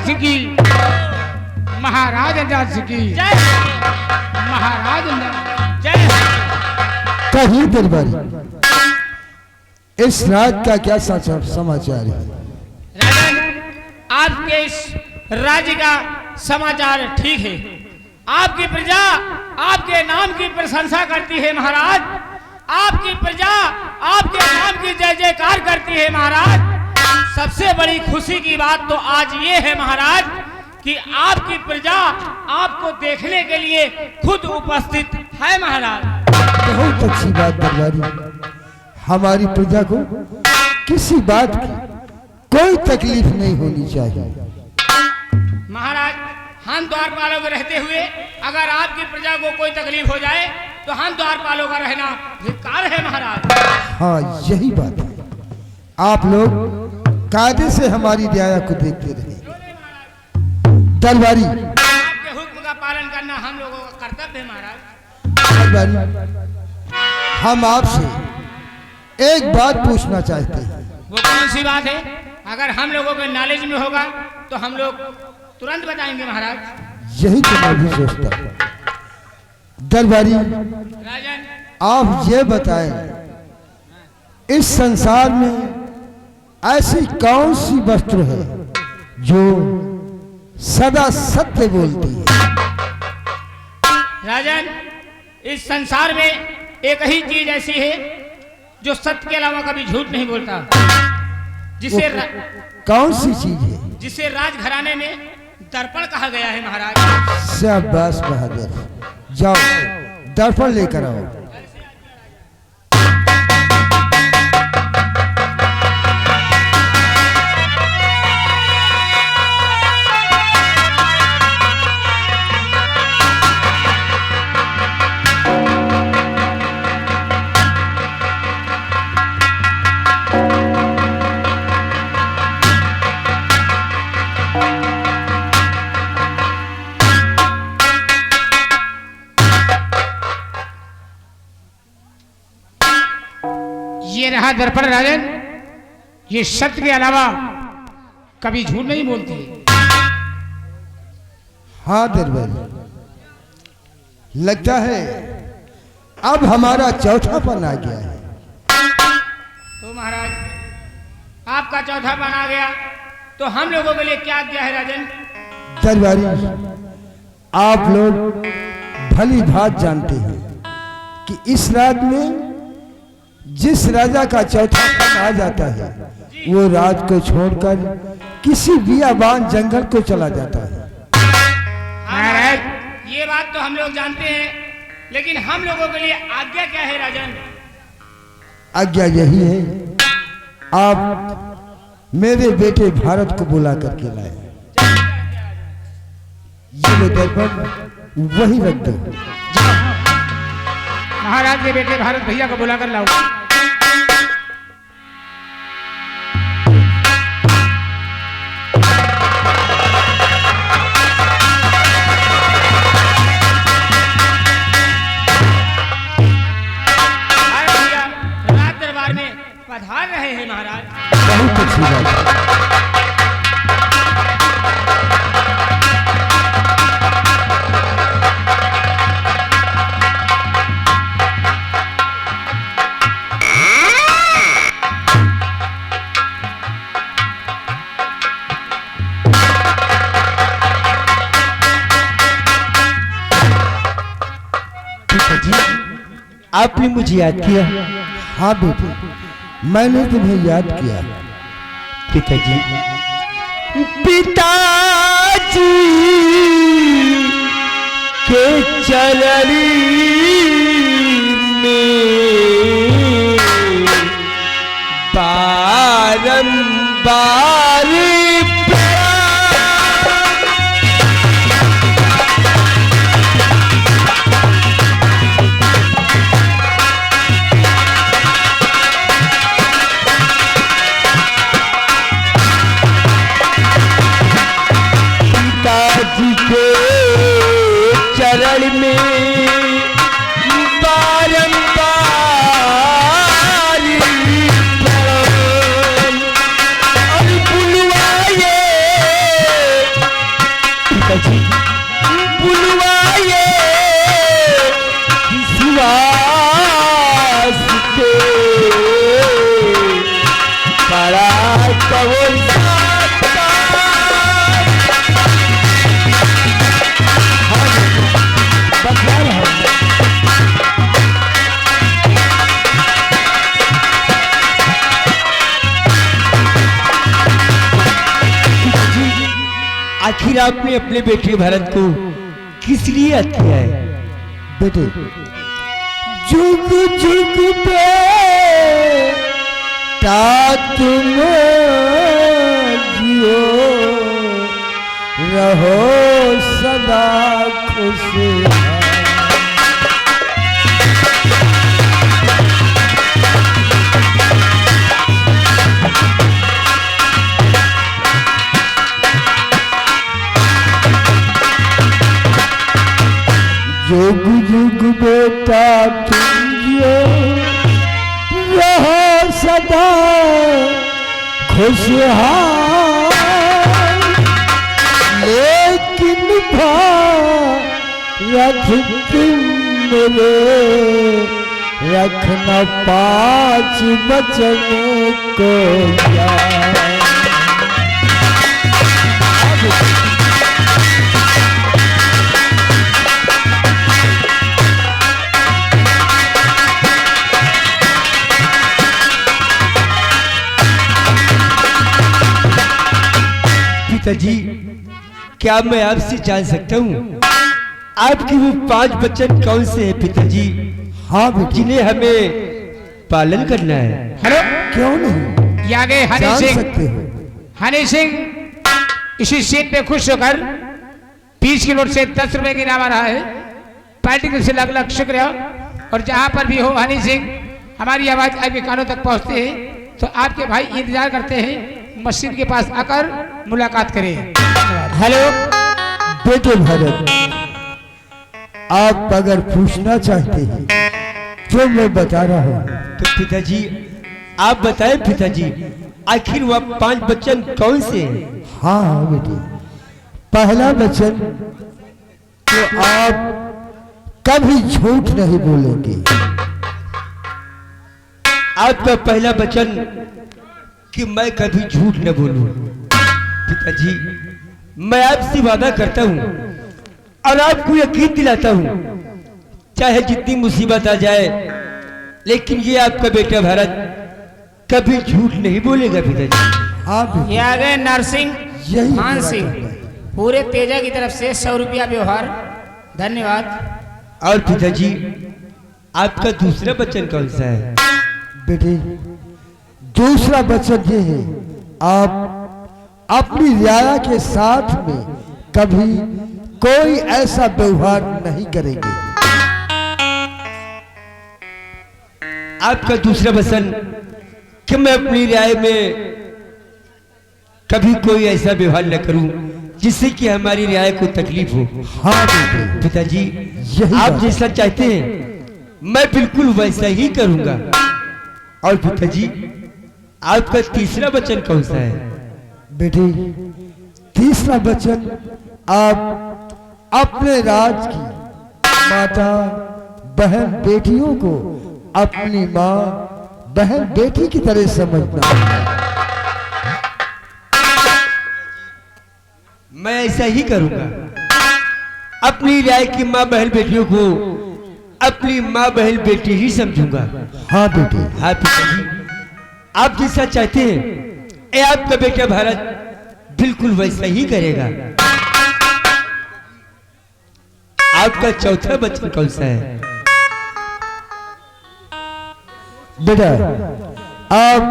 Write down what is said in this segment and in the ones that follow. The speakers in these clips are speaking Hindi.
दास की, महाराज दास की, महाराज जय। कहीं दरबारी, इस राज का क्या समाचार है? राजन, आपके इस राज्य का समाचार ठीक है। आपकी प्रजा आपके नाम की प्रशंसा करती है महाराज। आपकी प्रजा आपके नाम की जय जयकार करती है महाराज। सबसे बड़ी खुशी की बात तो आज ये है महाराज कि आपकी प्रजा आपको देखने के लिए खुद उपस्थित है महाराज। बहुत अच्छी बात दरबारी। हमारी प्रजा को किसी बात की कोई तकलीफ नहीं होनी चाहिए। महाराज, हम द्वारपालों में रहते हुए अगर आपकी प्रजा को कोई तकलीफ हो जाए तो हम द्वारपालों का रहना धिक्कार है महाराज। हाँ, यही बात है। आप लोग कायदे से हमारी दया को देखते रहे। दरबारी, आपके हुक्म का पालन करना हम लोगों का कर्तव्य है महाराज। दरबारी, हम आपसे एक बात पूछना चाहते हैं। वो कौन सी बात है? अगर हम लोगों के नॉलेज में होगा तो हम लोग तुरंत बताएंगे महाराज। यही तो मैं भी सोचता हूँ। दरबारी राजन, आप ये बताएं, इस संसार में ऐसी कौन सी वस्तु है जो सदा सत्य बोलती है? राजन, इस संसार में एक ही चीज ऐसी है जो सत्य के अलावा कभी झूठ नहीं बोलता, जिसे कौन सी चीज है? जिसे राजघराने में दर्पण कहा गया है महाराज। शाबाश बहादुर, जाओ दर्पण लेकर आओ। ये रहा दर्पण राजन। ये सत्य के अलावा कभी झूठ नहीं बोलती है। हाँ दरबारी, लगता है अब हमारा चौथापन आ गया है। तो महाराज, आपका चौथापन आ गया तो हम लोगों के लिए क्या आज्ञा है राजन? दरबारी, आप लोग भली भांति जानते हैं कि इस राज में जिस राजा का चौथापन आ जाता है वो राज को छोड़कर किसी बियाबान जंगल को चला जाता है। महाराज, ये बात तो हम लोग जानते हैं, लेकिन हम लोगों के लिए आज्ञा क्या है राजन? आज्ञा यही है, आप मेरे बेटे भारत को बुला करके लाए। ये दर्पण वही रख दो। महाराज के बेटे भारत भैया को बुलाकर लाओ। राज दरबार में पधार रहे हैं महाराज। बहुत अच्छी बात है। आपने मुझे याद किया? हाँ बेटे, मैंने तुम्हें याद किया। पिताजी, पिताजी के चरण में बारंबार चरण में बारंबार आखिर आपने अपने बेटे भरत को किस लिए याद किया है? बेटे, जुग जुग बेटा तुम जियो, रहो सदा खुश। जुग जुग बेटा तुम जियो, रहो सदा खुशहाल। लेकिन भारत तुम मेरे रखना 5 वचन को याद। पिताजी, क्या मैं आपसे जान सकता हूँ आपके वो 5 वचन कौन से हैं पिताजी? हाँ बेटी, जिन्हें हमें पालन करना है। हेलो, क्यों नहीं ये आगे हनी जान सिंह। सकते हो। हनी सिंह इसी सीट पे खुश होकर 20 की नोट से 10 रुपए की इनाम आ रहा है। पार्टी की से लग शुक्रिया। और जहाँ पर भी हो हनी सिंह, हमारी आवाज आपके कानों तक पहुँचती है तो आपके भाई इंतजार करते हैं, मस्जिद के पास आकर मुलाकात करें। हेलो बेटे भरत, आप अगर पूछना चाहते हैं तो मैं बता रहा हूँ। तो पिताजी आप बताएं पिताजी, आखिर वह 5 वचन कौन से हैं? हाँ हाँ बेटे, पहला वचन तो आप कभी झूठ नहीं बोलेंगे। आपका पहला वचन कि मैं कभी झूठ न बोलूं। पिताजी, मैं आपसे वादा करता हूं और आपको यकीन दिलाता हूं, चाहे जितनी मुसीबत आ जाए, लेकिन ये आपका बेटा भरत कभी झूठ नहीं बोलेगा पिताजी। हाँ बेटे, ये आ गए नरसिंह यही मान पूरा सिंह, करना है। पूरे तेजा की तरफ से 100 रुपया व्यवहार। धन्यवाद। और पिताजी, आपका दूसरा वचन कौन सा है? बेटे, दूसरा वचन ये है, आप अपनी रियाया के साथ में कभी कोई ऐसा व्यवहार नहीं करेंगे। आपका दूसरा वचन कि मैं अपनी रियाय में कभी कोई ऐसा व्यवहार न करूं जिससे कि हमारी रियाय को तकलीफ हो। हाँ बेटे, पिताजी, यही आप बात। जैसा चाहते हैं मैं बिल्कुल वैसा ही करूंगा। और पिताजी, आपका तीसरा वचन कौन सा है? बेटे, तीसरा वचन आप अपने राज की माता बहन बेटियों को अपनी माँ बहन बेटी की तरह समझना। मैं ऐसा ही करूंगा, अपनी राय की माँ बहन बेटियों को अपनी माँ बहन बेटी ही समझूंगा। हाँ बेटे, हाँ पिताजी, आप जैसा चाहते हैं ए आपका बेटा भारत बिल्कुल वैसा ही करेगा। आपका चौथा वचन कौन सा है? बेटा, आप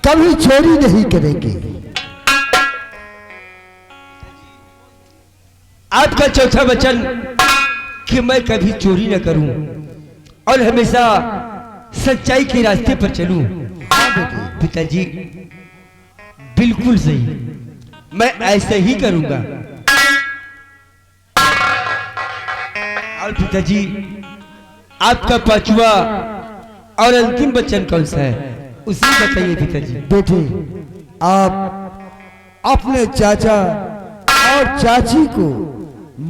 कभी चोरी नहीं करेंगे। आपका चौथा वचन कि मैं कभी चोरी न करूं और हमेशा सच्चाई के रास्ते पर चलूं। पिताजी, बिल्कुल सही, मैं ऐसा ही करूंगा। और पिताजी, आपका पांचवा और अंतिम वचन कौन सा है उसे बताइए पिताजी। बेटे, आप अपने चाचा और चाची को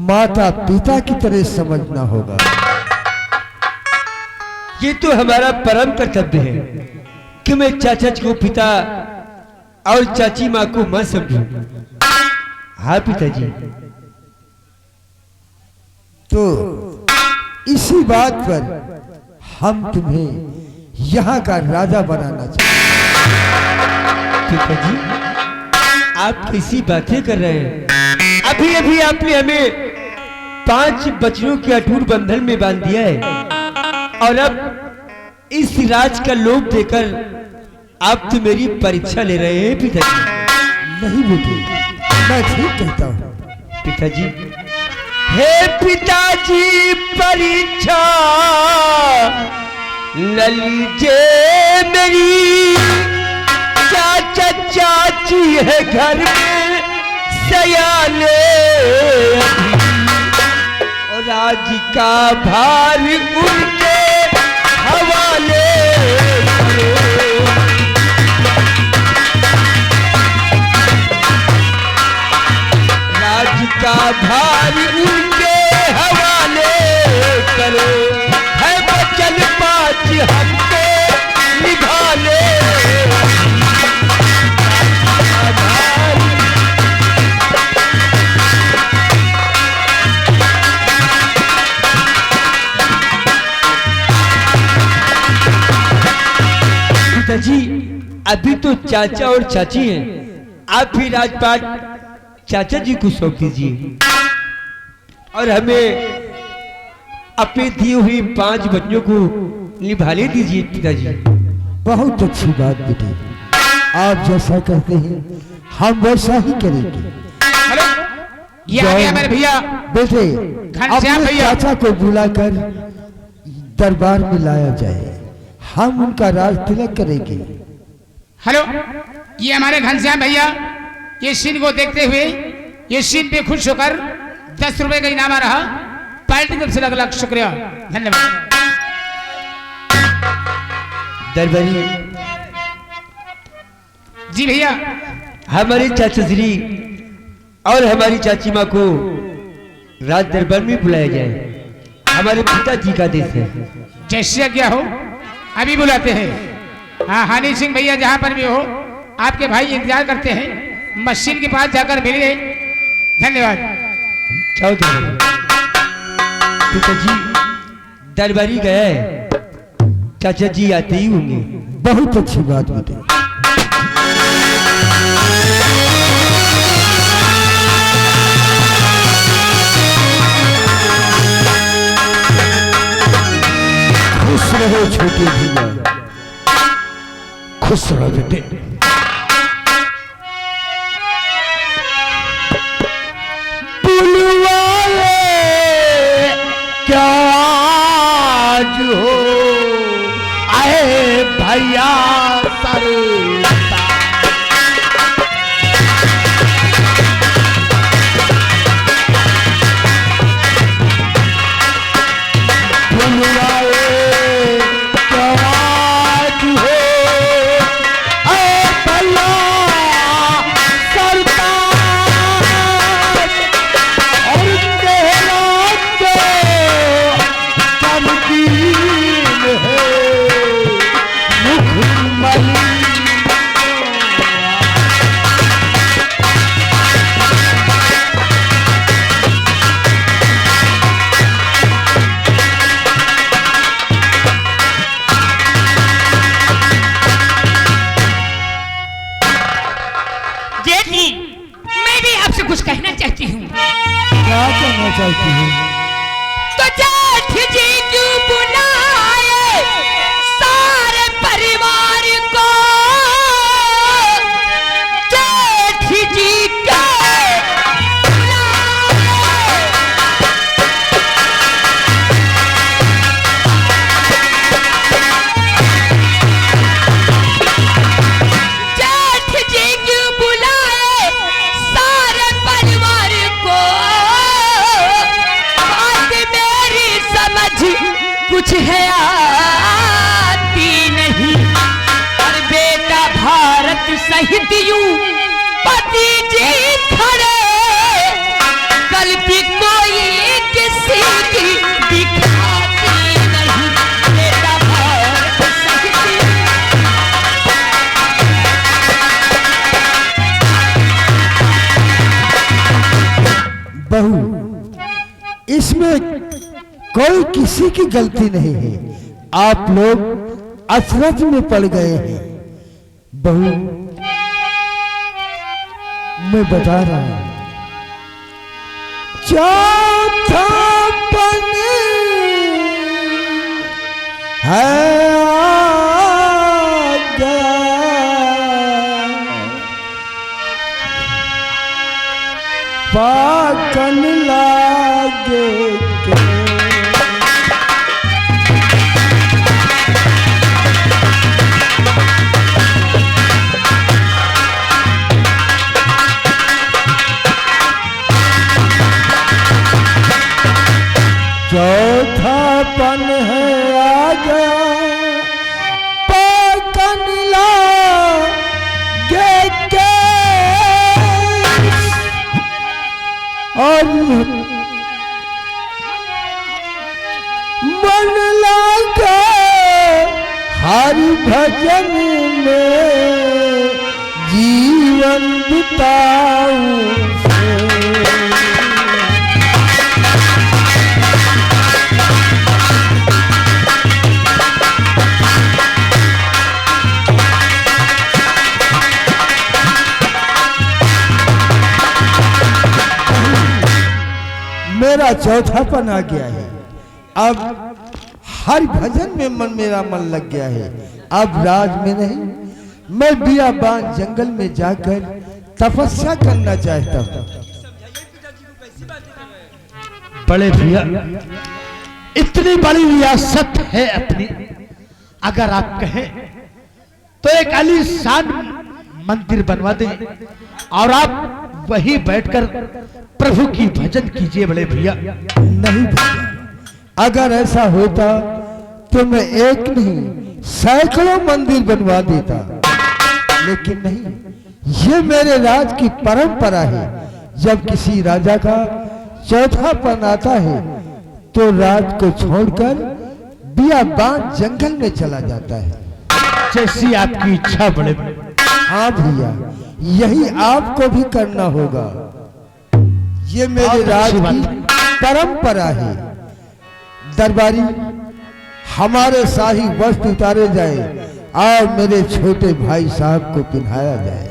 माता पिता की तरह समझना होगा। ये तो हमारा परम कर्तव्य है कि मैं चाचा को पिता और चाची माँ को माँ समझूं। हाँ पिताजी। तो इसी बात पर हम तुम्हें यहाँ का राजा बनाना चाहते पिताजी, आप कैसी बातें कर रहे हैं? अभी अभी आपने हमें 5 बच्चों के अटूट बंधन में बांध दिया है और अब इस राज का लोभ देकर आप तो मेरी परीक्षा ले रहे हैं पिताजी। नहीं बेटे, मैं ठीक कहता हूँ। पिताजी, हे पिताजी परीक्षा न लीजिए मेरी, चाचा चाची है घर में सयाने, और आज का भार उनके हवाले करो। राज का भार उनके हवाले करो, है वचन 5 हमको निभाने। पिताजी, अभी तो चाचा और चाची हैं, आप भी राजपाट चाचा जी को सौंप दीजिए और हमें अपने दी हुई 5 बच्चों को निभाने दीजिए पिताजी। बहुत अच्छी बात बेटे, आप जैसा कहते हैं हम वैसा ही करेंगे। हेलो, ये आ गया मेरे भैया बेटे, घनश्याम अपने भैया। चाचा को बुलाकर दरबार में लाया जाए, हम उनका राज तिलक करेंगे। हेलो, ये हमारे घनश्याम भैया, ये सीन को देखते हुए ये सीन पे खुश होकर 10 रुपए का इनाम आ रहा, पार्टी की तरफ से लाख शुक्रिया, धन्यवाद। दरबारी जी भैया, हमारे चाचा श्री और हमारी चाची माँ को राज दरबार में बुलाया जाए, हमारे पिताजी का आदेश है। जैसे क्या हो अभी बुलाते हैं। हाँ, हानि सिंह भैया जहाँ पर भी हो, आपके भाई इंतजार करते हैं, मशीन के पास जाकर मिलिए, धन्यवाद। जाओ दरबारी। पिताजी, दरबारी गया है, चाचा जी आते ही होंगे। बहुत अच्छी बात बेटे। खुश रहो छोटे भैया, खुश रहो बेटे। बुलवाए क्या आज हो आए भैया सरता, बुलवाए क्या आज हो आए भैया सरता, और तेरा तो तमकीन है मुखमली। जेठी, मैं भी आपसे कुछ कहना चाहती हूँ। क्या कहना चाहती हूँ? तो जेठ जी क्यों बुलाए सारे परिवार को, जेठ जी क्यों जेठ जी क्यों बुलाए सारे परिवार को, बात मेरी समझ कुछ है आती नहीं, और बेटा भारत सहित यूं पति जी खड़े, कल भी कोई किसी की दिखाती नहीं, बेटा भारत सहित बहू, इसमें कोई किसी की गलती नहीं है, आप लोग अफरज में पड़ गए हैं। बहू, मैं बता रहा हूं, चौथापन है आ गया, पाकन लागे के चौथापन है आ गया, पाकन लागे के और मन लगा हरि भजन में जीवन बिताऊं से। मेरा चौथापन आ गया है, अब हर भजन में मेरा मन लग गया है। अब राज में नहीं, मैं बियाबान जंगल में जाकर तपस्या करना चाहता हूँ। बड़े भैया, इतनी बड़ी रियासत है अपनी, अगर आप कहें तो एक आलीशान मंदिर बनवा दें और आप वहीं बैठकर प्रभु की भजन कीजिए। बड़े भैया नहीं भैया, अगर ऐसा होता तो मैं एक नहीं सैकड़ों मंदिर बनवा देता, लेकिन नहीं, ये मेरे राज की परंपरा है। जब किसी राजा का चौथापन आता है तो राज को छोड़कर बियाबान जंगल में चला जाता है। जैसी आपकी इच्छा। बड़े भैया, हाँ भैया, यही आपको भी करना होगा। ये मेरे राज की परंपरा है। दरबारी, हमारे शाही वस्त्र उतारे जाए और मेरे छोटे भाई साहब को पहनाया जाए।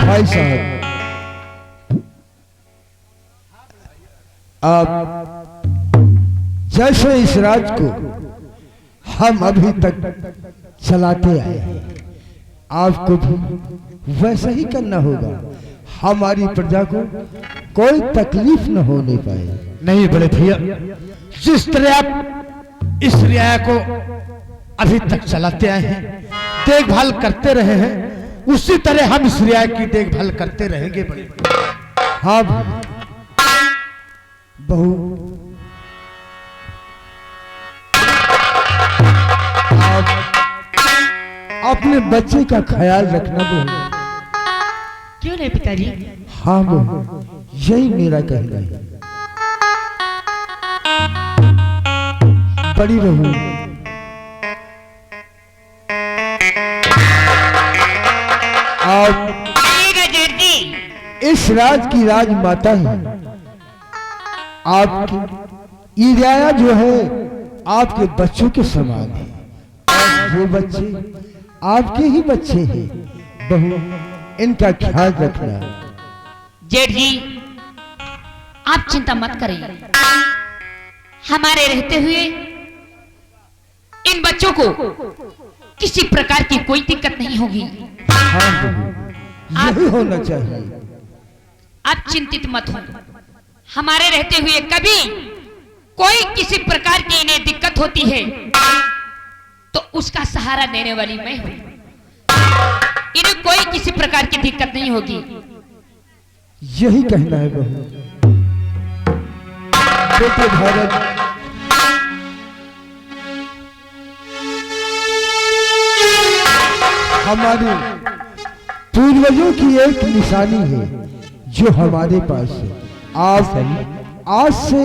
भाई साहब, आप जैसे इस राज को हम अभी तक चलाते आए हैं, आपको भी वैसा ही करना होगा। हमारी प्रजा को कोई तकलीफ न होने पाए। नहीं बड़े भैया, जिस तरह आप इस रियाया को अभी तक चलाते आए हैं, देखभाल करते रहे हैं, उसी तरह हम इस रियायत की देखभाल करते रहेंगे। बड़े हाँ बहू, आप अपने बच्चे का ख्याल रखना बहू। क्यों नहीं पिताजी? हाँ बहू, यही मेरा कहना है। बड़ी बहू, आप इस राज की राजमाता है। आपकी ये रियाया जो है आपके बच्चों के समान है, और वो बच्चे आपके ही बच्चे हैं। बहू, इनका ख्याल रखना। जेठ जी, आप चिंता मत करें, हमारे रहते हुए इन बच्चों को किसी प्रकार की कोई दिक्कत नहीं होगी। हाँ बहू, यही होना चाहिए। आप चिंतित मत हो, हमारे रहते हुए कभी कोई किसी प्रकार की इन्हें दिक्कत होती है तो उसका सहारा देने वाली मैं हूं। इन्हें कोई किसी प्रकार की दिक्कत नहीं होगी। यही कहना है बहू। बेटे भारत, हमारे पूर्वजों की एक निशानी है जो हमारे पास है। आप आज से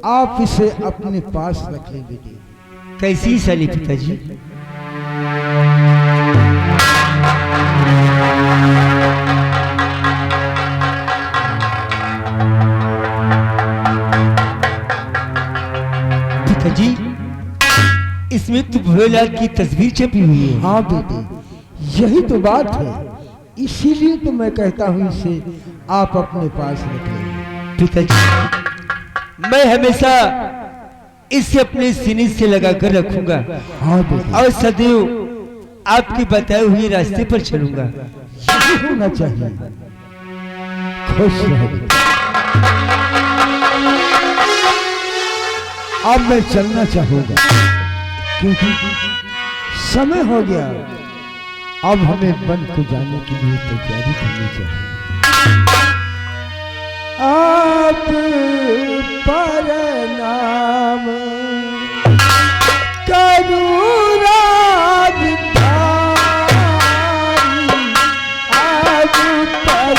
आप इसे अपने पास रख लें बेटे। कैसी साली पिताजी? पिताजी, इसमें तो भोलेलाल की तस्वीर छपी हुई है। हाँ बेटे, यही तो बात है, इसीलिए तो मैं कहता हूँ इसे आप अपने पास रख लें। पिताजी, मैं हमेशा इसे अपने सीने से लगाकर रखूंगा। हाँ बेटे, और सदैव आपके बताए हुए रास्ते पर चलूंगा। यही होना चाहिए। खुश रहो बेटे। अब मैं चलना चाहूंगा क्योंकि समय हो गया। अब हमें वन को जाने के लिए तैयारी करनी चाहिए। आप पर नाम करूँ राजधानी, आज पर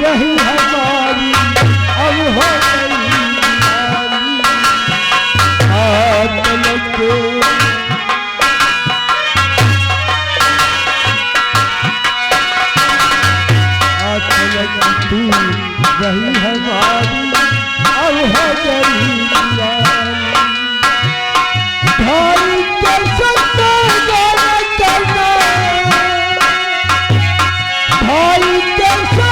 यही हमारी अब हो गई। तू यही हमारी अब हो गई। भाई कैसे करना, भाई कैसे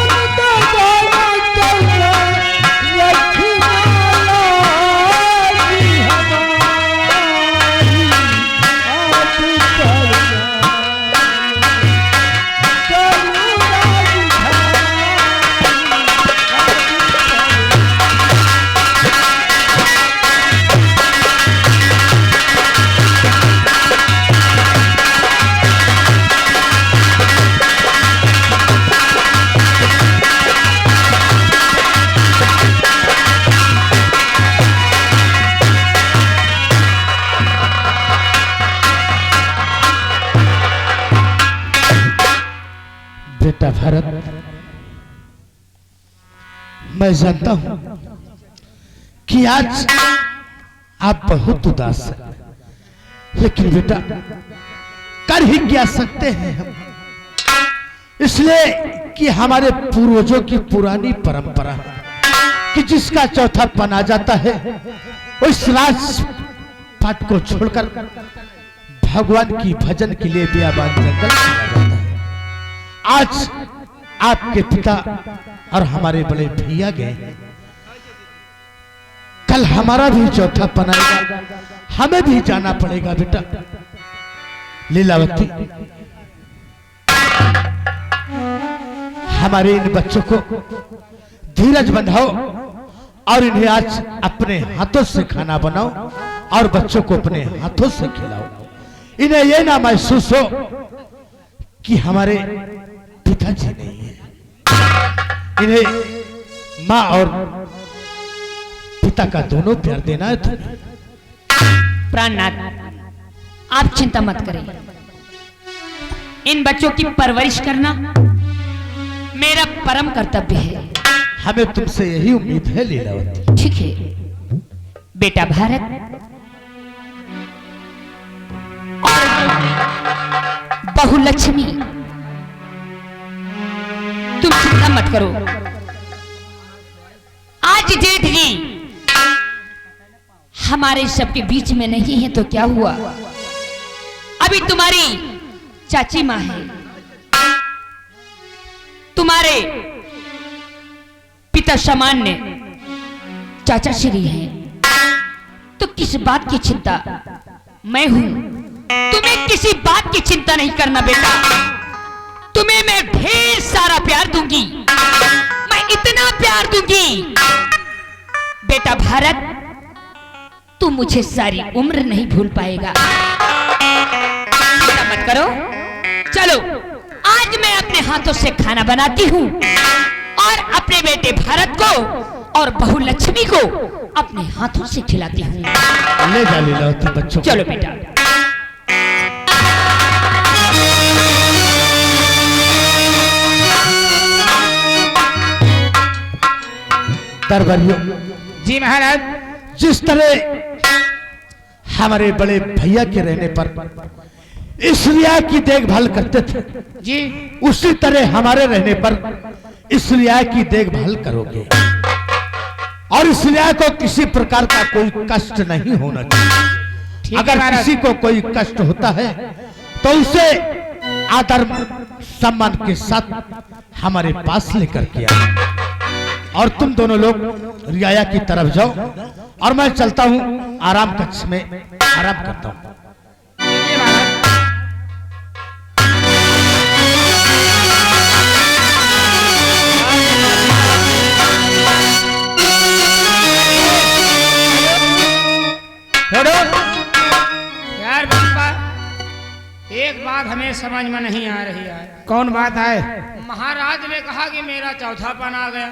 बेटा भरत, मैं जानता हूं कि आज आप बहुत उदास हैं, लेकिन बेटा कर ही क्या सकते हैं हम, इसलिए कि हमारे पूर्वजों की पुरानी परंपरा कि जिसका चौथापन आ जाता है उस राजपाट को छोड़कर भगवान की भजन के लिए बियाबान जंगल चला जाता है। आज आपके पिता और हमारे बड़े भैया गए हैं, कल हमारा भी चौथापन आएगा, हमें भी जाना पड़ेगा बेटा। लीलावती, हमारे इन बच्चों को धीरज बंधाओ और इन्हें आज अपने हाथों से खाना बनाओ और बच्चों को अपने हाथों से खिलाओ। इन्हें यह ना महसूस हो कि हमारे पिताजी नहीं है। इन्हें माँ और पिता का दोनों प्यार देना है तुम्हें। प्राणनाथ, आप चिंता मत करें। इन बच्चों की परवरिश करना मेरा परम कर्तव्य है। हमें तुमसे यही उम्मीद है लीलावती। ठीक है बेटा भारत, और बहू लक्ष्मी, तुम चिंता मत करो। आज जेठ जी हमारे सबके बीच में नहीं है तो क्या हुआ, अभी तुम्हारी चाची माँ है, तुम्हारे पिता सामान्य चाचा श्री हैं, तो किस बात की चिंता, मैं हूं। तुम्हें किसी बात की चिंता नहीं करना बेटा। तुम्हें मैं ढेर सारा प्यार दूंगी, मैं इतना प्यार दूंगी बेटा भारत, तू मुझे सारी उम्र नहीं भूल पाएगा। चिंता मत करो। चलो आज मैं अपने हाथों से खाना बनाती हूँ और अपने बेटे भारत को और बहू लक्ष्मी को अपने हाथों से खिलाती हूँ। ले जा लीलावती बच्चों को। चलो बेटा। दरबारियों, जी महाराज। जिस तरह हमारे बड़े भैया के रहने पर इस रिया की देखभाल करते थे, जी उसी तरह हमारे रहने पर इस रिया की देखभाल करोगे और इस रिया को किसी प्रकार का कोई कष्ट नहीं होना चाहिए। अगर किसी को कोई कष्ट होता है तो उसे आदर सम्मान के साथ हमारे पास लेकर के आओ। और तुम दोनों लोग रियाया की तरफ जाओ और मैं चलता हूं आराम कक्ष में आराम करता हूं। यार बप्पा, एक बात हमें समझ में नहीं आ रही है। कौन बात है? महाराज ने कहा कि मेरा चौथापन आ गया,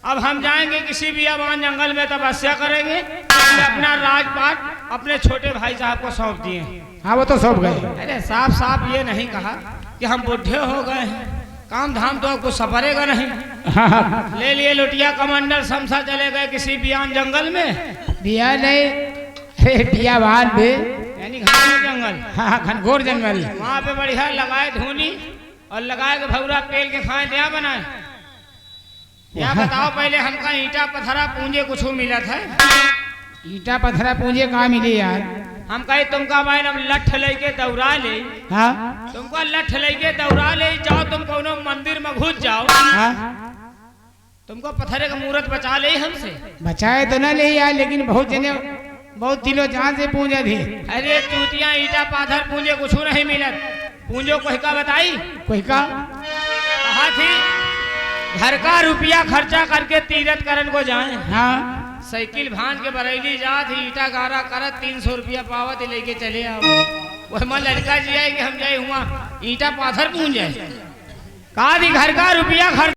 अब हम जाएंगे किसी बियाबान जंगल में तपस्या करेंगे, अपना राजपाट अपने छोटे भाई साहब को सौंप दिए। हाँ वो तो सौंप गए। अरे साफ साफ ये नहीं कहा कि हम बुढ़े हो गए हैं, काम धाम तो आपको सपरेगा नहीं। ले लिए लुटिया कमांडर समसा चले गए किसी बियान जंगल में। दिया नहीं बियाबान भी, यानी घनघोर जंगल। हाँ घनघोर जंगल। वहाँ पे बढ़िया लगाए धूनी और लगाए के भौरा पेल के खाए दिया बनाए। या बताओ पहले हमका ईटा पत्थरा पूंजे कुछ मिला था? ईटा पत्थरा पूंजे कहाँ मिली यार? हम कहे तुमका भाई हम लठ लेके दौड़ा ले। हाँ तुमको लठ लेके दौड़ा ले जाओ, तुम कोनो मंदिर में घुस जाओ, हाँ तुमको पत्थरे का मूर्त बचा ले हमसे। बचाए तो ना ले यार, लेकिन बहुत जने बहुत दिलो जान से पूंजे थे। अरे चूतिया ईटा पाथर पूंजे कुछ नहीं मिलत। पूंजो कोई का बताई? कोई का कहा थी घर का रुपया खर्चा करके तीरथ करन को जाए। हाँ साइकिल भांज के बरेली जात ईटा गारा करत 300 रुपया पावत लेके चले आओ। वह मन लड़का जी आए कि हम जाए हुआ ईटा पाथर पूंजे। कहा थी घर का रुपया खर्च